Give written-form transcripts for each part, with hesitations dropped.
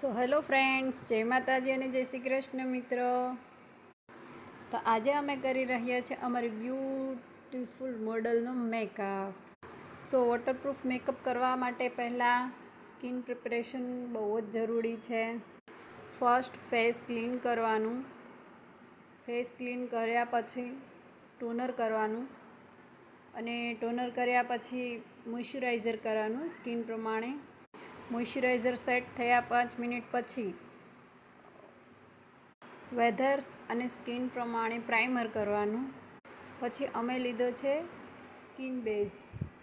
So hello friends, જય માતાજી અને જય શ્રી કૃષ્ણ મિત્રો. તો આજે અમે કરી રહ્યા છીએ અમારી બ્યુટીફુલ મોડલનો મેકઅપ. સો વોટરપ્રૂફ મેકઅપ કરવા માટે પહેલાં સ્કિન પ્રિપરેશન બહુ જ જરૂરી છે. ફર્સ્ટ ફેસ ક્લીન કરવાનું. ફેસ ક્લીન કર્યા પછી ટોનર કરવાનું અને ટોનર કર્યા પછી મોઇશ્ચરાઇઝર કરવાનું સ્કિન પ્રમાણે. મોઇશ્ચરાઇઝર સેટ થયા 5 મિનિટ પછી વેધર અને સ્કિન પ્રમાણે પ્રાઇમર કરવાનું. પછી અમે લીધો છે સ્કિન બેઝ.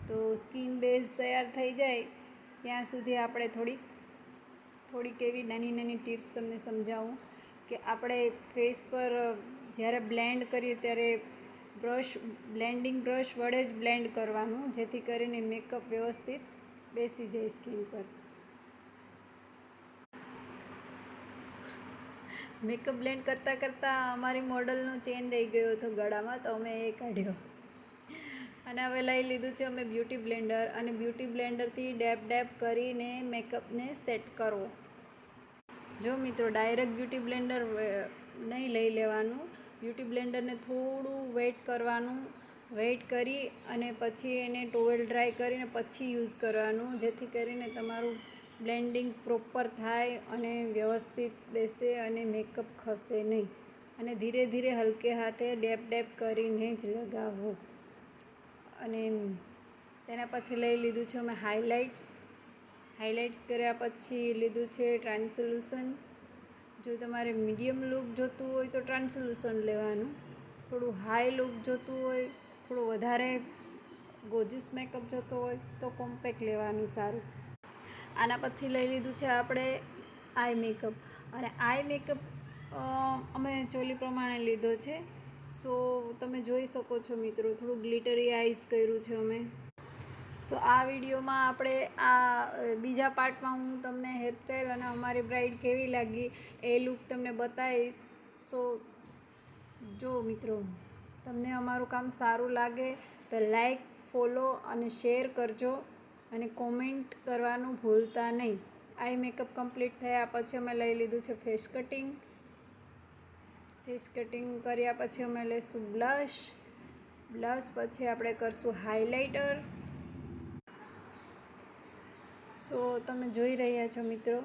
તો સ્કિન બેઝ તૈયાર થઈ જાય ત્યાં સુધી આપણે થોડીક એવી નાની ટિપ્સ તમને સમજાવું કે આપણે ફેસ પર જ્યારે બ્લેન્ડ કરીએ ત્યારે બ્લેન્ડિંગ બ્રશ વડે જ બ્લેન્ડ કરવાનું, જેથી કરીને મેકઅપ વ્યવસ્થિત બેસી જાય સ્કિન પર. મેકઅપ બ્લેન્ડ કરતાં અમારી મોડલનો ચેન રહી ગયો હતો ગળામાં, તો અમે એ કાઢ્યો. અને હવે લઈ લીધું છે અમે બ્યુટી બ્લેન્ડર, અને બ્યુટી બ્લેન્ડરથી ડેપ કરીને મેકઅપને સેટ કરવો. જો મિત્રો, ડાયરેક્ટ બ્યુટી બ્લેન્ડર નહીં લઈ લેવાનું. બ્યુટી બ્લેન્ડરને થોડું વેટ કરવાનું. વેટ કરી અને પછી એને ટોવેલ ડ્રાય કરીને પછી યુઝ કરવાનું, જેથી કરીને તમારું બ્લેન્ડિંગ પ્રોપર થાય અને વ્યવસ્થિત બેસે અને મેકઅપ ખસે નહીં. અને ધીરે ધીરે હલકે હાથે ડેપ કરીને જ લગાવો. અને તેના પછી લઈ લીધું છે અમે હાઇલાઇટ્સ કર્યા પછી લીધું છે ટ્રાન્સલ્યુશન. જો તમારે મીડિયમ લુક જોતું હોય તો ટ્રાન્સલ્યુશન લેવાનું. થોડું હાઈ લુક જોતું હોય, થોડું વધારે ગોજીસ મેકઅપ જોતો હોય તો કોમ્પેક્ટ લેવાનું સારું. આના પછી લઈ લીધું છે આપણે આઈ મેકઅપ. અને આઈ મેકઅપ અમે ચોલી પ્રમાણે લીધો છે. સો તમે જોઈ શકો છો મિત્રો, થોડું ગ્લિટરી આઈસ કર્યું છે અમે. સો આ વિડીયોમાં આપણે આ બીજા પાર્ટમાં હું તમને હેરસ્ટાઈલ અને અમારી બ્રાઇડ કેવી લાગી એ લુક તમને બતાવીશ. સો જો મિત્રો, તમને અમારું કામ સારું લાગે તો લાઈક, ફોલો અને શેર કરજો અને કોમેન્ટ કરવાનું ભૂલતા નહીં. આઈ મેકઅપ કમ્પ્લીટ થયા પછી અમે લઈ લીધું છે ફેસ કટિંગ. ફેસ કટિંગ કર્યા પછી અમે લઈશું બ્લશ પછી આપણે કરશું હાઇલાઇટર. સો તમે જોઈ રહ્યા છો મિત્રો,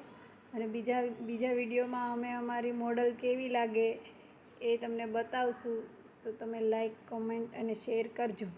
અને બીજા વિડીયોમાં અમે અમારી મોડલ કેવી લાગે એ તમને બતાવશું. તો તમે લાઈક, કોમેન્ટ અને શેર કરજો.